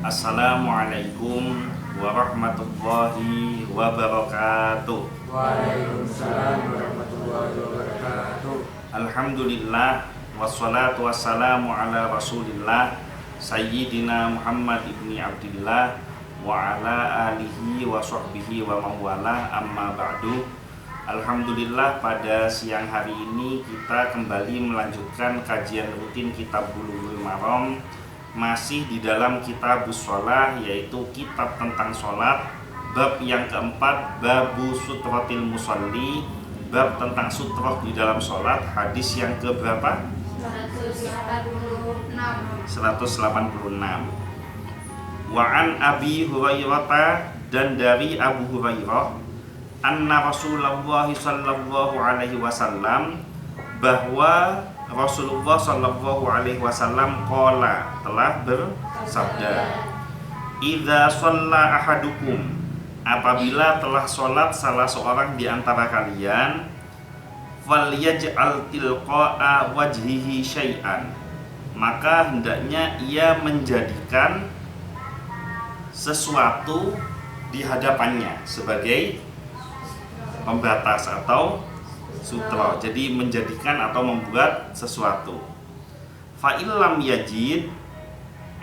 Assalamualaikum warahmatullahi wabarakatuh. Waalaikumsalam warahmatullahi wabarakatuh. Alhamdulillah wassalatu wassalamu ala Rasulillah Sayyidina Muhammad ibni Abdillah wa ala alihi wa sahbihi wa mawala amma ba'du. Alhamdulillah, pada siang hari ini kita kembali melanjutkan kajian rutin Kitab Bulughul Maram, masih di dalam Kitabus Shalah, yaitu kitab tentang sholat. Bab yang keempat, Babu Sutratil Musalli, bab tentang sutroh di dalam sholat. Hadis yang keberapa? 186. Wa'an Abi Hurairah, dan dari Abu Hurairah, anna Rasulullah sallallahu alaihi wasallam, bahwa Rasulullah sallallahu alaihi wasallam qala, telah bersabda, idza shalla ahadukum, apabila telah sholat salah seorang di antara kalian, falyaj'al tilqa'a wajhihi syai'an, maka hendaknya ia menjadikan sesuatu di hadapannya sebagai pembatas atau sutra. Jadi menjadikan atau membuat sesuatu. Fa'illam yajid,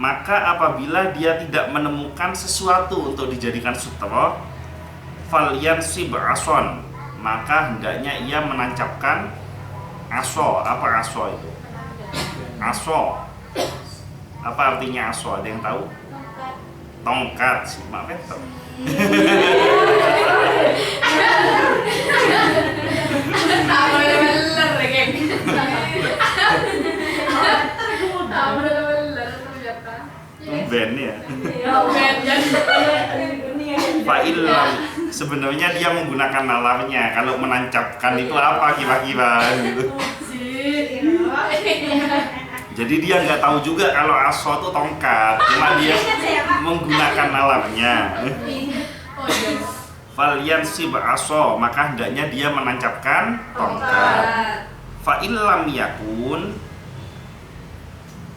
maka apabila dia tidak menemukan sesuatu untuk dijadikan sutra, falyansib ason, maka hendaknya ia menancapkan aso. Apa aso itu? Aso. Apa artinya aso? Ada yang tahu? Tongkat. Simak betul. Ben ya. Fa'ilam, sebenarnya dia menggunakan nalarnya. Kalau menancapkan itu apa kira-kira gitu. Jadi dia nggak tahu juga kalau aso itu tongkat, cuma dia menggunakan nalarnya. Falyansib aso, maka hendaknya dia menancapkan tongkat. Fa'illam yakun,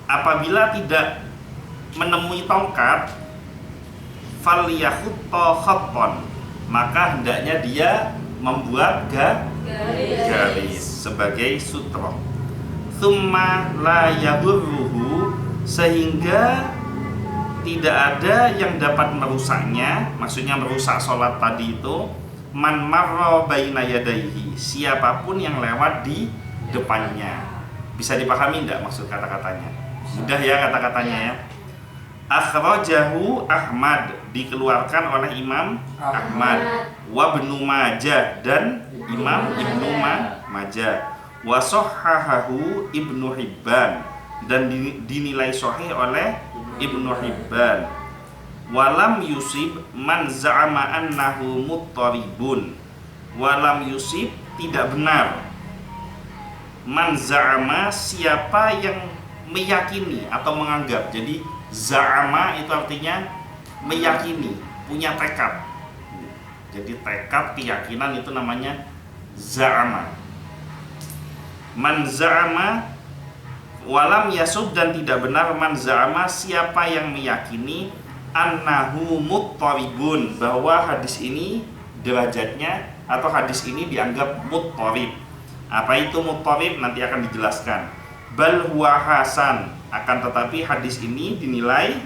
apabila tidak menemui tongkat, falyahutta khatton, maka hendaknya dia membuat garis sebagai sutra. Tsumma la yadurruhu, sehingga tidak ada yang dapat merusaknya, maksudnya merusak sholat tadi itu, man marra baina yadaihi, siapapun yang lewat di depannya. Bisa dipahami enggak maksud kata-katanya? Mudah ya kata-katanya ya. Akhrajahu Ahmad, dikeluarkan oleh Imam Ahmad, wa Ibnu Majah, dan Imam Ibnu Majah, wa sahhahahu Ibnu Hibban, dan dinilai sahih oleh Ibnu Hibban. Walam yusib man za'ama annahu muttaribun, walam yusib, tidak benar, man za'ama, siapa yang meyakini atau menganggap. Jadi za'ama itu artinya meyakini, punya tekad. Jadi tekad, keyakinan itu namanya za'ama. Man za'ama, walam yasub, dan tidak benar, man za'ama, siapa yang meyakini, annahu muttaribun, bahwa hadis ini derajatnya atau hadis ini dianggap muttarib. Apa itu muttarib? Nanti akan dijelaskan. Bal huwa hasan, akan tetapi hadis ini dinilai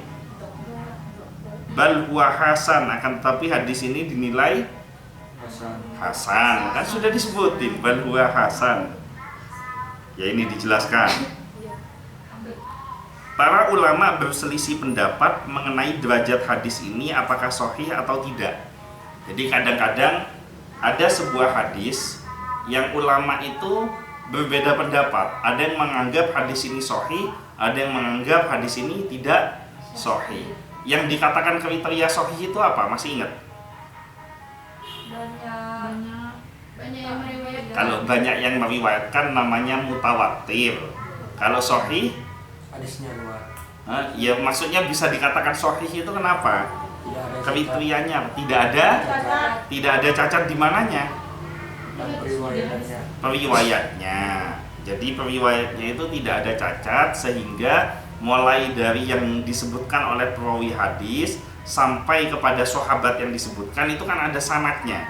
bal huwa hasan, akan tetapi hadis ini dinilai hasan. Kan sudah disebutin bal huwa hasan. Ya, ini dijelaskan. Para ulama berselisih pendapat mengenai derajat hadis ini, apakah sahih atau tidak. Jadi kadang-kadang ada sebuah hadis yang ulama itu berbeda pendapat. Ada yang menganggap hadis ini sahih, ada yang menganggap hadis ini tidak sahih. Yang dikatakan kriteria sahih itu apa? Masih ingat? Banyak yang meriwayatkan. Kalau banyak yang meriwayatkan namanya mutawatir. Kalau sahih, Hadisnya luar. ya maksudnya bisa dikatakan sahih itu kenapa? Tidak ada Kriterianya tidak ada cacat di mananya? periwayatannya. Periwayatnya. Jadi periwayatnya itu tidak ada cacat, sehingga mulai dari yang disebutkan oleh perawi hadis sampai kepada sahabat yang disebutkan itu kan ada sanadnya,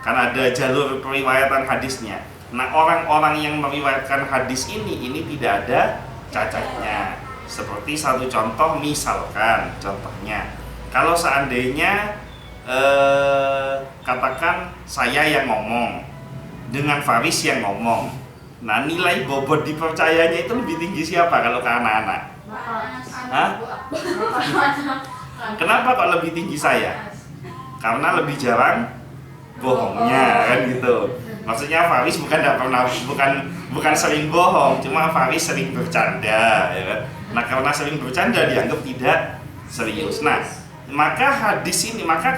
kan ada jalur periwayatan hadisnya. Nah, orang-orang yang meriwayatkan hadis ini tidak ada cacatnya. Seperti satu contoh, misalkan contohnya, kalau seandainya katakan saya yang ngomong dengan Faris yang ngomong, nah nilai bobot dipercayanya itu lebih tinggi siapa kalau ke anak-anak? Hah? Kenapa kok lebih tinggi saya? Karena lebih jarang bohongnya, kan gitu. Maksudnya Faris bukan sering bohong, cuma Faris sering bercanda, ya kan? Nah, karena sering bercanda dianggap tidak serius. Nah, maka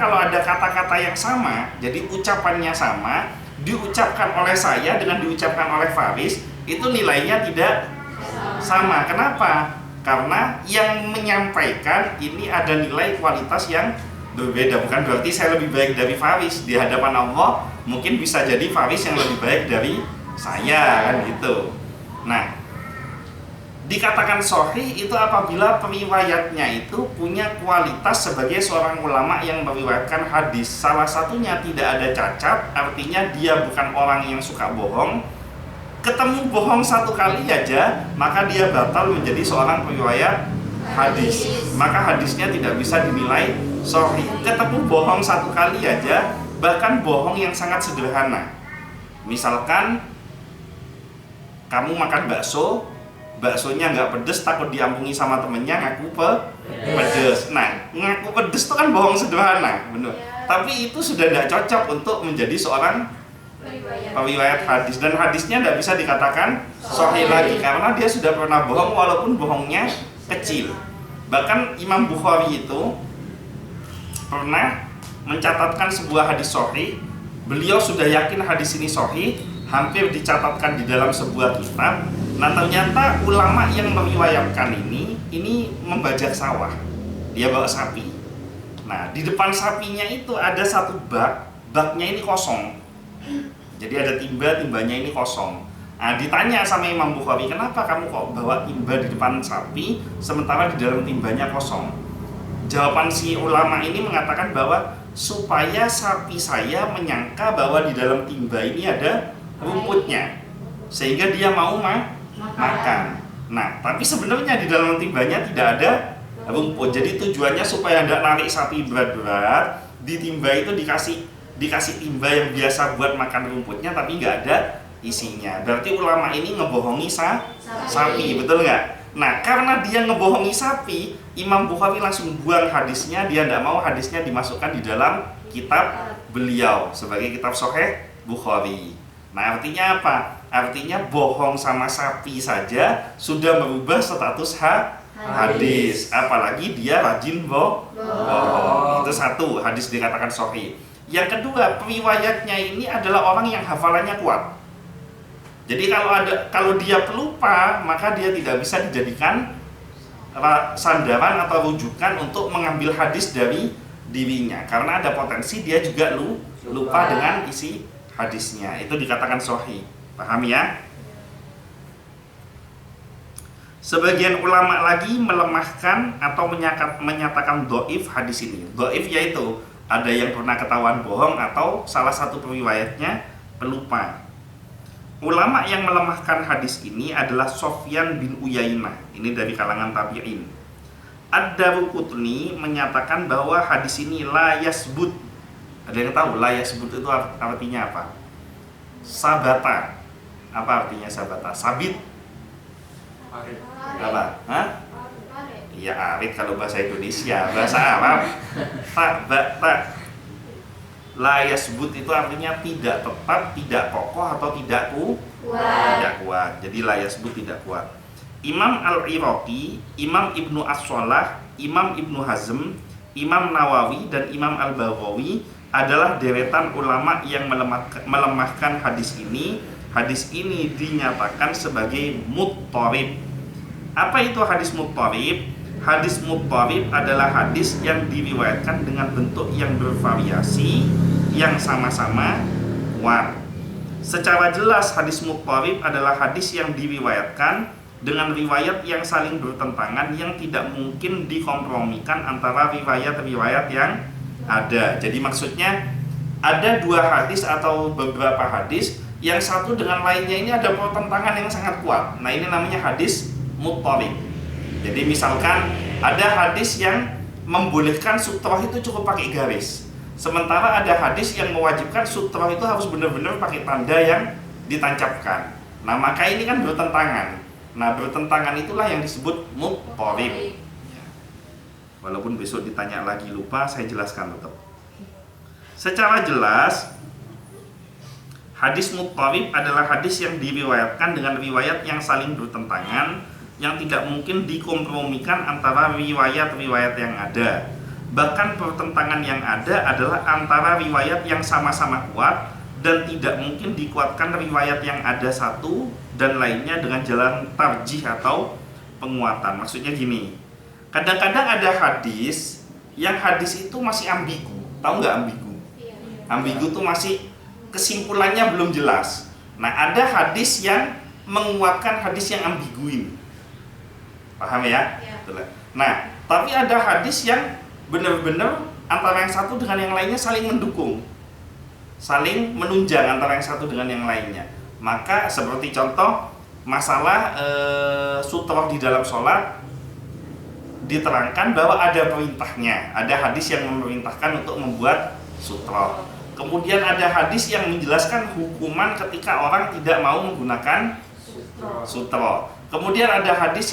kalau ada kata-kata yang sama, jadi ucapannya sama, diucapkan oleh saya dengan diucapkan oleh Faris, itu nilainya tidak sama. Kenapa? Karena yang menyampaikan ini ada nilai kualitas yang berbeda. Bukan berarti saya lebih baik dari Faris. Di hadapan Allah mungkin bisa jadi Faris yang lebih baik dari saya, kan gitu. Nah, dikatakan sahih itu apabila periwayatnya itu punya kualitas sebagai seorang ulama yang meriwayatkan hadis. Salah satunya tidak ada cacat, artinya dia bukan orang yang suka bohong. Ketemu bohong satu kali aja, maka dia batal menjadi seorang periwayat hadis. Maka hadisnya tidak bisa dinilai sahih. Ketemu bohong satu kali aja, bahkan bohong yang sangat sederhana. Misalkan kamu makan bakso, baksonya nggak pedes, takut diampuni sama temennya, ngaku pedes. Nah, ngaku pedes itu kan bohong sederhana, benar. Tapi itu sudah tidak cocok untuk menjadi seorang periwayat hadis, dan hadisnya tidak bisa dikatakan sahih lagi karena dia sudah pernah bohong walaupun bohongnya kecil. Bahkan Imam Bukhari itu pernah mencatatkan sebuah hadis sahih. Beliau sudah yakin hadis ini sahih, hampir dicatatkan di dalam sebuah kitab. Nah, ternyata ulama yang meriwayatkan ini membajak sawah. Dia bawa sapi. Nah, di depan sapinya itu ada satu baknya ini kosong. Jadi ada timbanya ini kosong. Nah, ditanya sama Imam Bukhari, kenapa kamu kok bawa timba di depan sapi sementara di dalam timbanya kosong? Jawaban si ulama ini mengatakan bahwa supaya sapi saya menyangka bahwa di dalam timba ini ada rumputnya, sehingga dia mau makan. Nah, tapi sebenarnya di dalam timbanya tidak ada rumput. Jadi tujuannya supaya tidak narik sapi berat-berat, di timba itu dikasih timba yang biasa buat makan rumputnya tapi nggak ada isinya. Berarti ulama ini ngebohongi sapi, betul nggak? Nah, karena dia ngebohongi sapi, Imam Bukhari langsung buang hadisnya. Dia tidak mau hadisnya dimasukkan di dalam kitab beliau sebagai kitab Sahih Bukhari. Nah, artinya apa? Artinya bohong sama sapi saja sudah merubah status hadis. Apalagi dia rajin bohong. Itu satu, hadis dikatakan sahih. Yang kedua, periwayatnya ini adalah orang yang hafalannya kuat. Jadi kalau dia pelupa, maka dia tidak bisa dijadikan sandaran atau rujukan untuk mengambil hadis dari dirinya, karena ada potensi dia juga lupa dengan isi hadisnya. Itu dikatakan sahih. Paham ya? Sebagian ulama lagi melemahkan atau menyatakan dhaif hadis ini. Dhaif yaitu ada yang pernah ketahuan bohong atau salah satu periwayatnya pelupa. Ulama yang melemahkan hadis ini adalah Sufyan bin Uyainah. Ini dari kalangan tabi'in. Ad-Daruqutni menyatakan bahwa hadis ini la yasbut. Ada yang tahu la yasbut itu artinya apa? Sabata. Apa artinya sabata? Sabit. Apa? Hah? Ya arit kalau bahasa Indonesia, bahasa Arab tak la yasbut itu artinya tidak tetap, tidak kokoh atau tidak kuat. Jadi la yasbut tidak kuat. Imam Al-Iraqi, Imam Ibnu As-Shalah, Imam Ibnu Hazm, Imam Nawawi dan Imam Al-Baghawi adalah deretan ulama yang melemahkan hadis ini. Hadis ini dinyatakan sebagai muttarib. Apa itu hadis muttarib? Hadis muttarib adalah hadis yang diriwayatkan dengan bentuk yang bervariasi, yang sama-sama kuat. Secara jelas hadis muttarib adalah hadis yang diriwayatkan dengan riwayat yang saling bertentangan yang tidak mungkin dikompromikan antara riwayat-riwayat yang ada. Jadi maksudnya ada dua hadis atau beberapa hadis yang satu dengan lainnya ini ada pertentangan yang sangat kuat. Nah, ini namanya hadis muttarib. Jadi misalkan ada hadis yang membolehkan sutroh itu cukup pakai garis, sementara ada hadis yang mewajibkan sutroh itu harus benar-benar pakai tanda yang ditancapkan. Nah, maka ini kan bertentangan. Nah, bertentangan itulah yang disebut muttarib. Walaupun besok ditanya lagi lupa, saya jelaskan tetap. Secara jelas, hadis muttarib adalah hadis yang diriwayatkan dengan riwayat yang saling bertentangan, yang tidak mungkin dikompromikan antara riwayat-riwayat yang ada. Bahkan pertentangan yang ada adalah antara riwayat yang sama-sama kuat dan tidak mungkin dikuatkan riwayat yang ada satu dan lainnya dengan jalan tarjih atau penguatan. Maksudnya gini, kadang-kadang ada hadis yang hadis itu masih ambigu. Tahu nggak ambigu? Ambigu itu masih kesimpulannya belum jelas. Nah, ada hadis yang menguatkan hadis yang ambigu ini. Paham ya? Nah, tapi ada hadis yang benar-benar antara yang satu dengan yang lainnya saling mendukung, saling menunjang antara yang satu dengan yang lainnya. Maka seperti contoh masalah sutroh di dalam sholat, diterangkan bahwa ada perintahnya, ada hadis yang memerintahkan untuk membuat sutroh. Kemudian ada hadis yang menjelaskan hukuman ketika orang tidak mau menggunakan sutroh. Kemudian ada hadis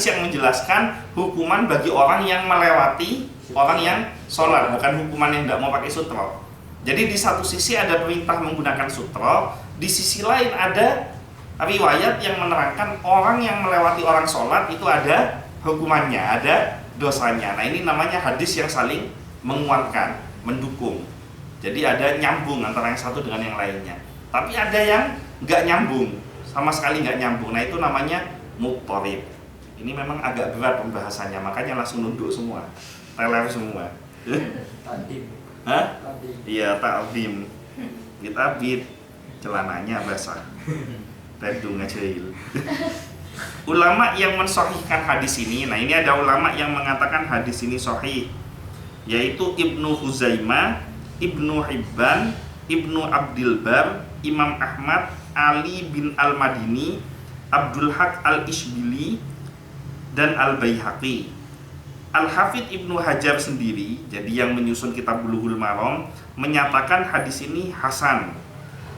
yang menjelaskan hukuman bagi orang yang melewati orang yang sholat, bukan hukuman yang tidak mau pakai sutroh. Jadi di satu sisi ada perintah menggunakan sutroh, di sisi lain ada riwayat yang menerangkan orang yang melewati orang sholat itu ada hukumannya, ada dosanya. Nah, ini namanya hadis yang saling menguatkan, mendukung. Jadi ada nyambung antara yang satu dengan yang lainnya. Tapi ada yang nggak nyambung, sama sekali nggak nyambung. Nah, itu namanya muttarib. Ini memang agak berat pembahasannya, makanya langsung nunduk semua, teler semua. Tadim. Hah? Iya, ta'zim. Kita bit celananya basah. Tedung ngajail. Ulama yang mensahihkan hadis ini, nah ini ada ulama yang mengatakan hadis ini sahih, yaitu Ibnu Huzaimah, Ibnu Hibban, Ibnu Abdil Bar, Imam Ahmad, Ali bin Al-Madini, Abdul Haq Al-Ishbili, dan Al-Baihaqi. Al-Hafidh Ibnu Hajar sendiri, jadi yang menyusun kitab Bulughul Maram, menyatakan hadis ini hasan.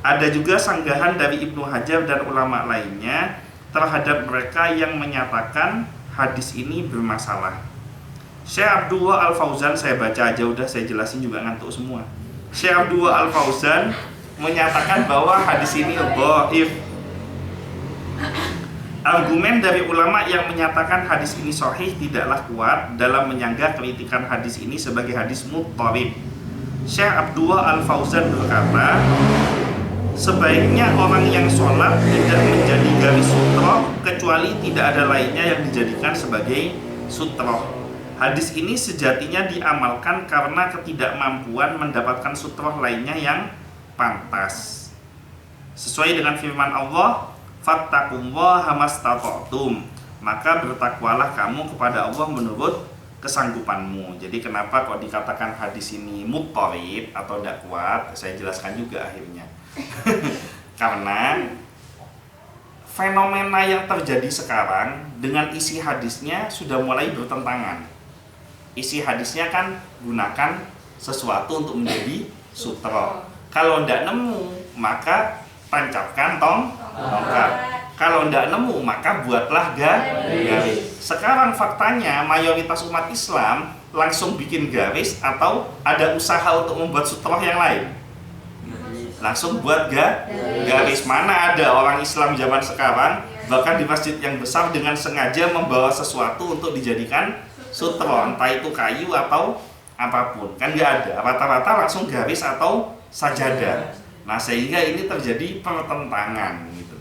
Ada juga sanggahan dari Ibnu Hajar dan ulama lainnya terhadap mereka yang menyatakan hadis ini bermasalah. Syekh Abdullah Al-Fauzan, saya baca aja udah, saya jelasin juga ngantuk semua. Syekh Abdullah Al-Fauzan menyatakan bahwa hadis ini dhaif. Argumen dari ulama yang menyatakan hadis ini sahih tidaklah kuat dalam menyanggah kritikan hadis ini sebagai hadis muttarib. Syekh Abdullah Al-Fauzan berkata, sebaiknya orang yang sholat tidak menjadi garis sutroh kecuali tidak ada lainnya yang dijadikan sebagai sutroh. Hadis ini sejatinya diamalkan karena ketidakmampuan mendapatkan sutroh lainnya yang pantas. Sesuai dengan firman Allah, fattaqullaha mastata'tum, maka bertakwalah kamu kepada Allah menurut kesanggupanmu. Jadi kenapa kok dikatakan hadis ini muttarib atau tidak kuat, saya jelaskan juga akhirnya. Karena fenomena yang terjadi sekarang dengan isi hadisnya sudah mulai bertentangan. Isi hadisnya kan gunakan sesuatu untuk menjadi sutroh. Kalau tidak nemu maka tancapkan tongkat. Kalau tidak nemu maka buatlah garis. Sekarang faktanya mayoritas umat Islam langsung bikin garis atau ada usaha untuk membuat sutroh yang lain. Langsung buat garis. Mana ada orang Islam zaman sekarang bahkan di masjid yang besar dengan sengaja membawa sesuatu untuk dijadikan sutroh, entah itu kayu atau apapun, kan nggak ada. Rata-rata langsung garis atau sajadah. Nah, sehingga ini terjadi pertentangan gitu.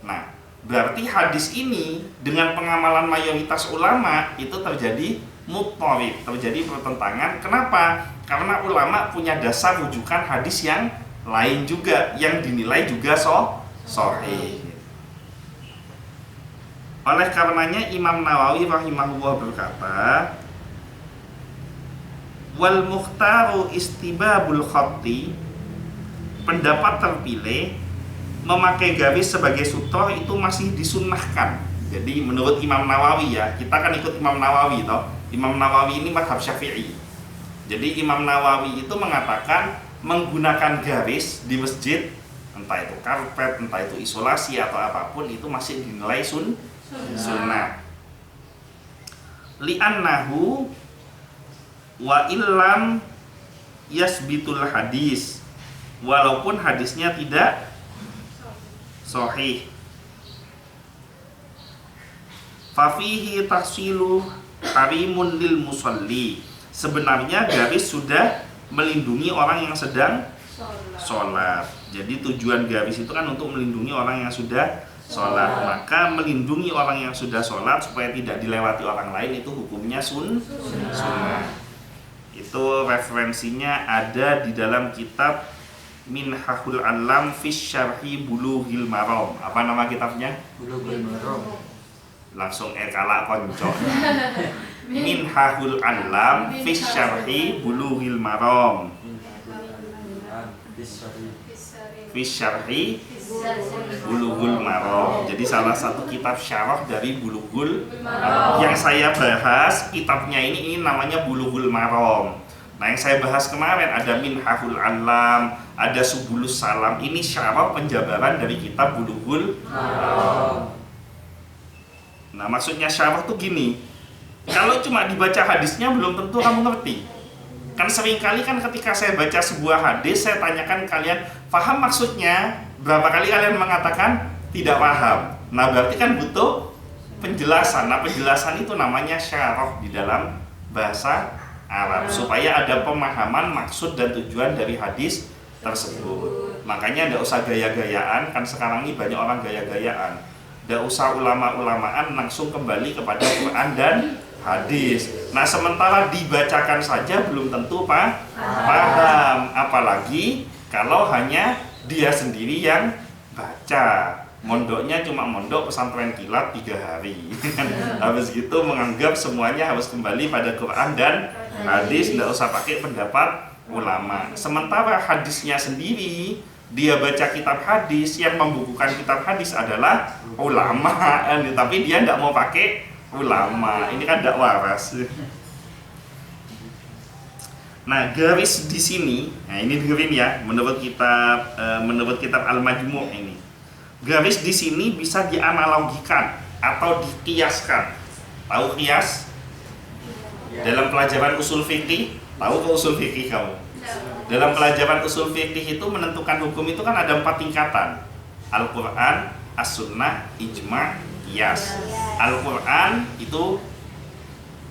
Nah, berarti hadis ini dengan pengamalan mayoritas ulama itu terjadi muttarib, terjadi pertentangan. Kenapa? Karena ulama punya dasar rujukan hadis yang lain juga yang dinilai juga sahih. Oleh karenanya Imam Nawawi rahimahullah berkata, wal mukhtaru istibabul khatti, pendapat terpilih memakai garis sebagai sutroh itu masih disunnahkan. Jadi menurut Imam Nawawi ya, kita kan ikut Imam Nawawi toh. Imam Nawawi ini mazhab Syafi'i. Jadi Imam Nawawi itu mengatakan menggunakan garis di masjid, entah itu karpet, entah itu isolasi atau apapun, itu masih dinilai sunnah. Li'annahu wa illam yasbitul hadis, walaupun hadisnya tidak sahih. Fafihi tahsilu harimun lil musalli, sebenarnya garis sudah melindungi orang yang sedang sholat. Jadi tujuan garis itu kan untuk melindungi orang yang sudah sholat. Maka melindungi orang yang sudah sholat supaya tidak dilewati orang lain itu hukumnya sunnah. Itu referensinya ada di dalam kitab Minhahul Alam fi Syarhi Bulughil Maram. Apa nama kitabnya? Bulughil Maram. Langsung kala konco. Minhahul Alam fi Syarhi Bulughil Maram. Fi Syarhi Bulughul Maram. Jadi salah satu kitab syarah dari Bulughul Maram. Yang saya bahas kitabnya ini namanya Bulughul Maram. Nah, yang saya bahas kemarin ada Minhahul Alam, ada Subulus Salam. Ini syarah penjabaran dari kitab Bulughul Maram. Nah, maksudnya syarah tuh gini. Kalau cuma dibaca hadisnya belum tentu kamu ngerti. Kan seringkali kan ketika saya baca sebuah hadis, saya tanyakan kalian, paham maksudnya? Berapa kali kalian mengatakan tidak paham? Nah, berarti kan butuh penjelasan. Nah, penjelasan itu namanya syarah di dalam bahasa Arab, supaya ada pemahaman maksud dan tujuan dari hadis tersebut. Makanya tidak usah gaya-gayaan, kan sekarang ini banyak orang gaya-gayaan. Tidak usah ulama-ulamaan, langsung kembali kepada Quran dan hadis. Nah, sementara dibacakan saja belum tentu paham, apalagi kalau hanya dia sendiri yang baca. Mondoknya cuma mondok pesantren kilat 3 hari. Habis gitu menganggap semuanya harus kembali pada Quran dan hadis, tidak usah pakai pendapat ulama. Sementara hadisnya sendiri, dia baca kitab hadis, yang membukukan kitab hadis adalah ulama, tapi dia tidak mau pakai ulama. Ini kan tidak waras. Nah, garis di sini, nah ini dengerin ya, menurut kitab Al-Majmu' ini. Garis di sini bisa dianalogikan atau dikiaskan. Tahu kias? Dalam pelajaran usul fikih, tahu ke usul fikih kamu? Dalam pelajaran usul fikih itu menentukan hukum itu kan ada 4 tingkatan. Al-Quran, As-Sunnah, Ijma', Qiyas. Al-Quran itu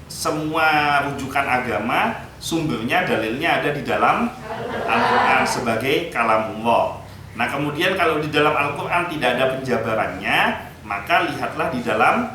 semua rujukan agama, sumbernya, dalilnya ada di dalam Al-Quran sebagai kalamullah. Nah, kemudian kalau di dalam Al-Quran tidak ada penjabarannya, maka lihatlah di dalam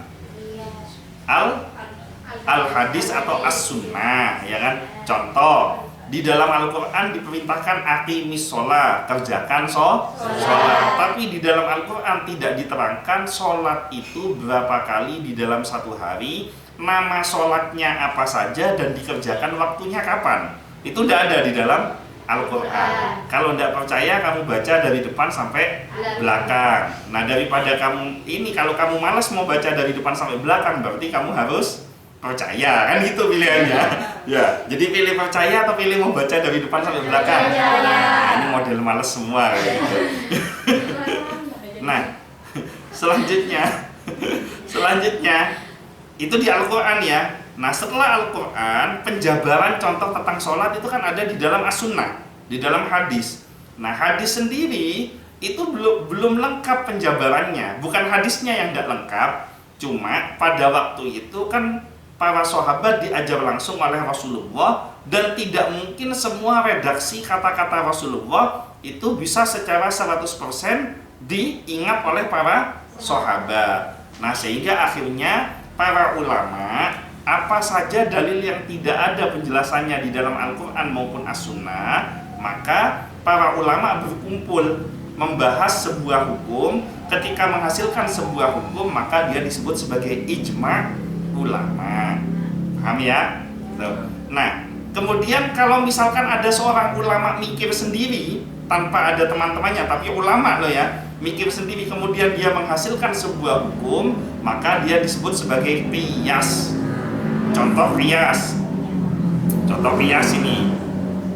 Al-Hadis atau As-Sunnah, ya kan? Contoh, di dalam Al-Quran diperintahkan aqimis sholat, kerjakan sholat. Tapi di dalam Al-Quran tidak diterangkan sholat itu berapa kali di dalam satu hari, nama sholatnya apa saja, dan dikerjakan waktunya kapan. Itu tidak ada di dalam Al-Quran. Kalau tidak percaya, kamu baca dari depan sampai belakang. Nah, daripada kamu ini, kalau kamu malas mau baca dari depan sampai belakang, berarti kamu harus percaya, kan gitu pilihannya. Ya, jadi pilih percaya atau pilih mau baca dari depan sampai belakang. Nah, ini model malas semua gitu. Nah, selanjutnya itu di Al-Quran ya. Nah, setelah Al-Quran, penjabaran contoh tentang sholat itu kan ada di dalam As-Sunnah, di dalam hadis. Nah, hadis sendiri itu belum lengkap penjabarannya. Bukan hadisnya yang tidak lengkap, cuma pada waktu itu kan para sahabat diajar langsung oleh Rasulullah, dan tidak mungkin semua redaksi kata-kata Rasulullah itu bisa secara 100% diingat oleh para sahabat. Nah, sehingga akhirnya para ulama, apa saja dalil yang tidak ada penjelasannya di dalam Al-Quran maupun As-Sunnah, maka para ulama berkumpul membahas sebuah hukum, ketika menghasilkan sebuah hukum maka dia disebut sebagai ijma ulama. Paham ya? Nah, kemudian kalau misalkan ada seorang ulama mikir sendiri tanpa ada teman-temannya, tapi ulama loh ya, mikir sendiri kemudian dia menghasilkan sebuah hukum, maka dia disebut sebagai qiyas. Contoh qiyas ini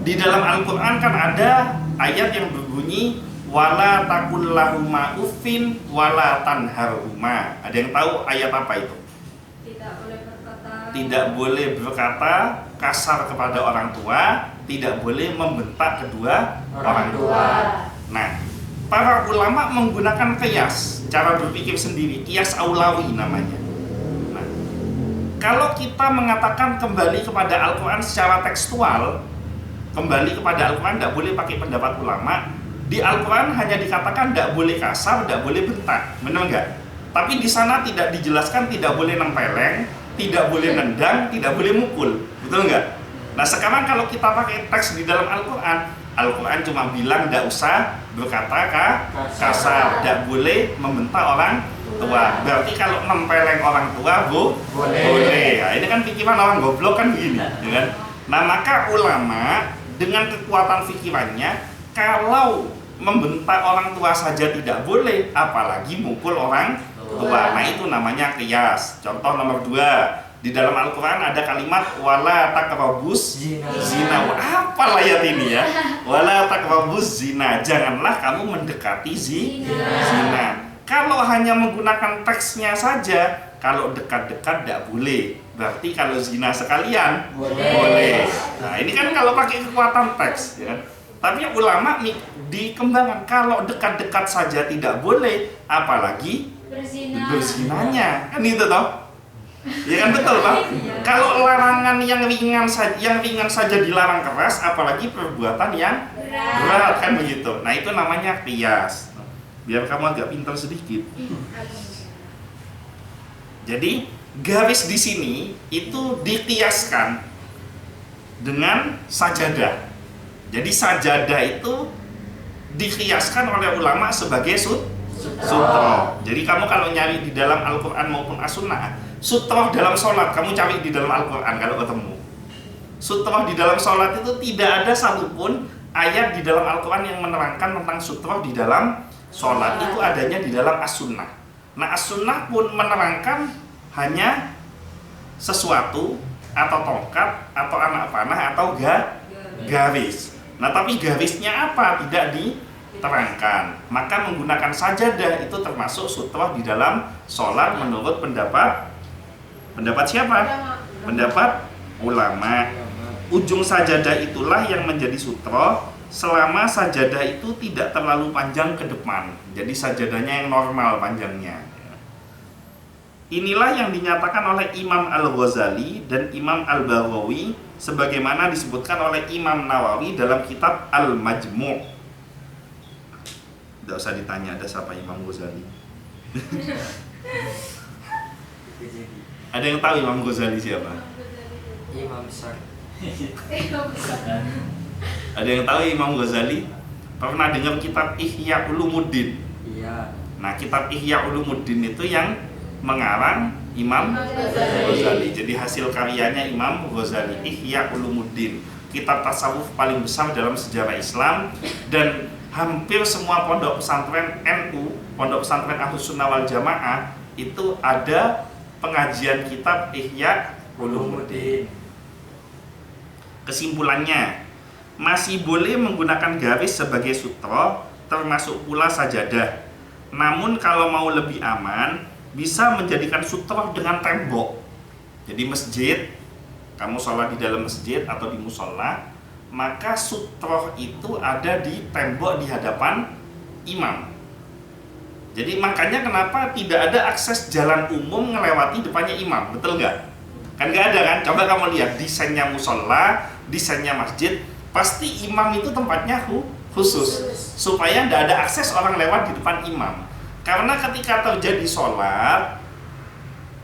di dalam Al-Quran kan ada ayat yang berbunyi wala taqul lahuma uffin wala tanharhuma. Ada yang tahu ayat apa itu? Tidak boleh berkata kasar kepada orang tua, tidak boleh membentak kedua orang tua. Nah, para ulama menggunakan qiyas, cara berpikir sendiri, qiyas aulawi namanya. Nah, kalau kita mengatakan kembali kepada Al-Quran secara tekstual, kembali kepada Al-Quran tidak boleh pakai pendapat ulama. Di Al-Quran hanya dikatakan tidak boleh kasar, tidak boleh bentak, benar nggak? Tapi di sana tidak dijelaskan tidak boleh nempeleng, tidak boleh nendang, tidak boleh mukul, betul nggak? Nah sekarang kalau kita pakai teks di dalam Al-Quran, Al-Quran cuma bilang tidak usah berkata kasar, tidak boleh membentak orang tua. Berarti kalau nempeleng orang tua boleh. Nah, ini kan pikiran orang goblok kan begini, ya kan? Nah maka ulama dengan kekuatan pikirannya, kalau membentak orang tua saja tidak boleh, apalagi mukul orang tua. Nah itu namanya qiyas. Contoh nomor 2, di dalam Al-Quran ada kalimat wala taqrabuz zina. Apa ayat ini ya? Wala taqrabuz zina, janganlah kamu mendekati zina. Kalau hanya menggunakan teksnya saja, kalau dekat-dekat tidak boleh. Berarti kalau zina sekalian boleh. Nah ini kan kalau pakai kekuatan teks ya. Tapi ulama nih dikembangkan, kalau dekat-dekat saja tidak boleh, apalagi berzinanya, kan itu toh? Ya kan betul toh? Kalau larangan yang ringan saja dilarang keras, apalagi perbuatan yang berat, kan begitu. Nah itu namanya qiyas. Biar kamu agak pintar sedikit. Jadi garis di sini itu dikiaskan dengan sajadah. Jadi sajadah itu dikiaskan oleh ulama sebagai sutroh. Jadi kamu kalau nyari di dalam Al-Quran maupun As-Sunnah, sutroh dalam sholat kamu cari di dalam Al-Quran kalau ketemu. Sutroh di dalam sholat itu tidak ada satupun ayat di dalam Al-Quran yang menerangkan tentang sutroh di dalam sholat. Itu adanya di dalam As-Sunnah. Nah As-Sunnah pun menerangkan hanya sesuatu atau tongkat atau anak panah atau garis. Nah tapi garisnya apa tidak diterangkan. Maka menggunakan sajadah itu termasuk sutroh di dalam sholat menurut pendapat siapa? Pendapat ulama. Ujung sajadah itulah yang menjadi sutroh selama sajadah itu tidak terlalu panjang ke depan. Jadi sajadahnya yang normal panjangnya. Inilah yang dinyatakan oleh Imam Al-Ghazali dan Imam Al-Baghawi sebagaimana disebutkan oleh Imam Nawawi dalam kitab Al-Majmu'. Tidak usah ditanya ada siapa Imam Ghazali. Ada yang tahu Imam Ghazali siapa? Imam besar. Ada yang tahu Imam Ghazali? Pernah dengar kitab Ihya Ulumuddin? Iya. Nah kitab Ihya Ulumuddin itu yang mengarang Imam Ghazali. Jadi hasil karyanya Imam Ghazali, Ihya Ulumuddin, kitab tasawuf paling besar dalam sejarah Islam. Dan hampir semua pondok pesantren NU, pondok pesantren Ahlus Sunnah wal Jamaah itu ada pengajian kitab Ihya Ulumuddin. Kesimpulannya, masih boleh menggunakan garis sebagai sutroh, termasuk pula sajadah. Namun kalau mau lebih aman, bisa menjadikan sutroh dengan tembok. Jadi masjid, kamu sholat di dalam masjid atau di musola, maka sutroh itu ada di tembok di hadapan imam. Jadi makanya kenapa tidak ada akses jalan umum melewati depannya imam, betul nggak? Kan nggak ada kan? Coba kamu lihat desainnya musola, desainnya masjid, pasti imam itu tempatnya khusus supaya tidak ada akses orang lewat di depan imam. Karena ketika terjadi sholat,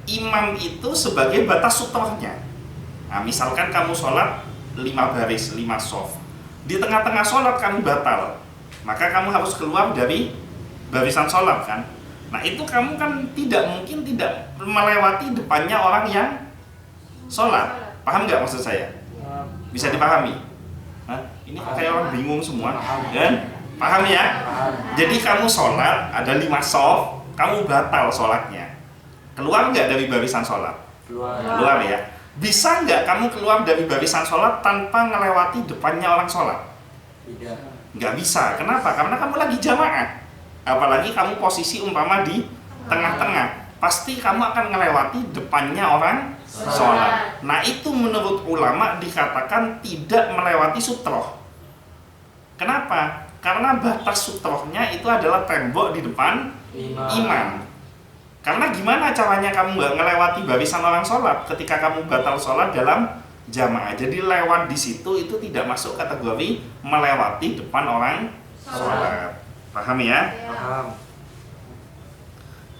imam itu sebagai batas sutrohnya. Nah, misalkan kamu sholat 5 baris, 5 sof. Di tengah-tengah sholat kamu batal. maka kamu harus keluar dari barisan sholat kan. Nah itu kamu kan tidak mungkin tidak melewati depannya orang yang sholat. Paham nggak maksud saya? Bisa dipahami? Hah? Ini kayak orang bingung semua kan? Paham ya? Jadi kamu sholat ada 5 shaf, kamu batal sholatnya. Keluar nggak dari barisan sholat? Keluar ya. Bisa nggak kamu keluar dari barisan sholat tanpa melewati depannya orang sholat? Tidak. Nggak bisa. Kenapa? Karena kamu lagi jamaah. Apalagi kamu posisi umpama di tengah-tengah, pasti kamu akan melewati depannya orang sholat. Nah itu menurut ulama dikatakan tidak melewati sutroh. Kenapa? Karena batas sutrohnya itu adalah tembok di depan imam. Karena gimana caranya kamu nggak melewati barisan orang sholat ketika kamu batal sholat dalam jamaah? Jadi lewat di situ itu tidak masuk kategori melewati depan orang sholat. Paham ya? Paham.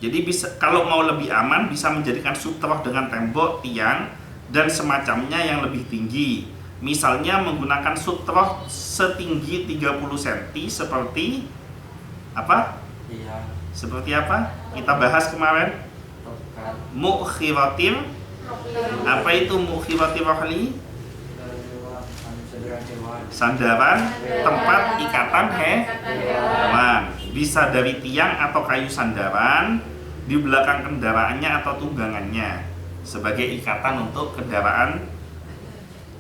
Jadi bisa, kalau mau lebih aman bisa menjadikan sutroh dengan tembok, tiang, dan semacamnya yang lebih tinggi. Misalnya menggunakan sutroh setinggi 30 cm seperti apa? Iya. Seperti apa? Kita bahas kemarin. Tokat. Mukhiratir. Apa itu mukhiratir rohli? Sandaran, tempat ikatan hewan. Bisa dari tiang atau kayu sandaran di belakang kendaraannya atau tunggangannya sebagai ikatan untuk kendaraan.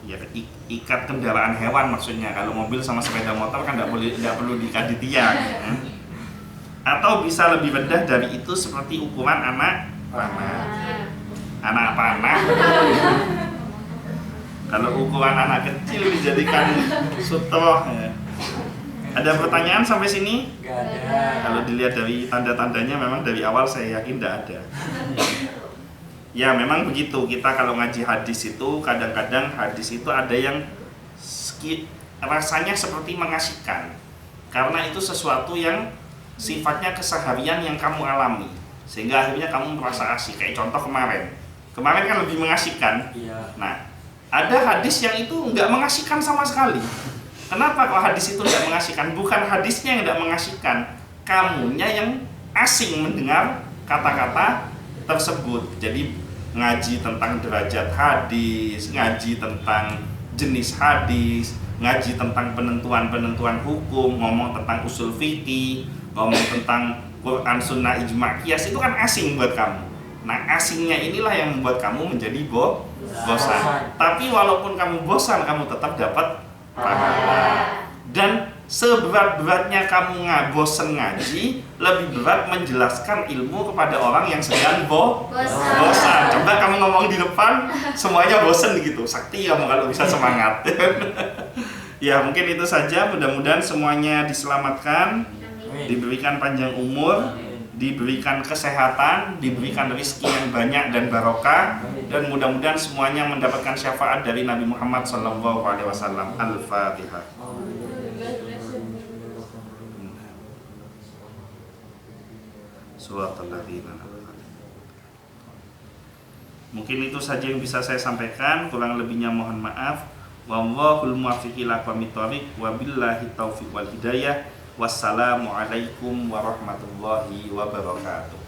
Ya, ikat kendaraan hewan maksudnya. Kalau mobil sama sepeda motor kan tidak perlu diikat di tiang. Atau bisa lebih rendah dari itu seperti ukuran anak panah. Anak panah. Kalau ukuran anak kecil dijadikan sutroh. Ya. Ada pertanyaan sampai sini? Gak ada. Kalau dilihat dari tanda-tandanya memang dari awal saya yakin tidak ada. Ya memang begitu, kita kalau ngaji hadis itu kadang-kadang hadis itu ada yang rasanya seperti mengasihkan. Karena itu sesuatu yang sifatnya keseharian yang kamu alami, sehingga akhirnya kamu merasa asik. Kayak contoh kemarin kan lebih mengasihkan. Iya. Nah ada hadis yang itu nggak mengasihkan sama sekali. Kenapa kok hadis itu nggak mengasihkan? Bukan hadisnya yang nggak mengasihkan, kamunya yang asing mendengar kata-kata tersebut. Jadi ngaji tentang derajat hadis, ngaji tentang jenis hadis, ngaji tentang penentuan-penentuan hukum, ngomong tentang usul fikih, ngomong tentang Quran, Sunnah, Ijma, Qiyas, itu kan asing buat kamu. Nah asingnya inilah yang membuat kamu menjadi bosan. Tapi walaupun kamu bosan, kamu tetap dapat pahala. Dan seberat-beratnya kamu bosan ngaji, lebih berat menjelaskan ilmu kepada orang yang sedang bosan. Coba kamu ngomong di depan, semuanya bosan gitu. Sakti kamu kalau bisa semangat. Ya mungkin itu saja. Mudah-mudahan semuanya diselamatkan, diberikan panjang umur, diberikan kesehatan, diberikan rezeki yang banyak dan barokah, dan mudah-mudahan semuanya mendapatkan syafaat dari Nabi Muhammad SAW. Al-Fatihah. Mungkin itu saja yang bisa saya sampaikan, kurang lebihnya mohon maaf. Wallahul muwaffiq ila aqwamit thoriq, wabillahi taufiq wal hidayah. Wassalamualaikum warahmatullahi wabarakatuh.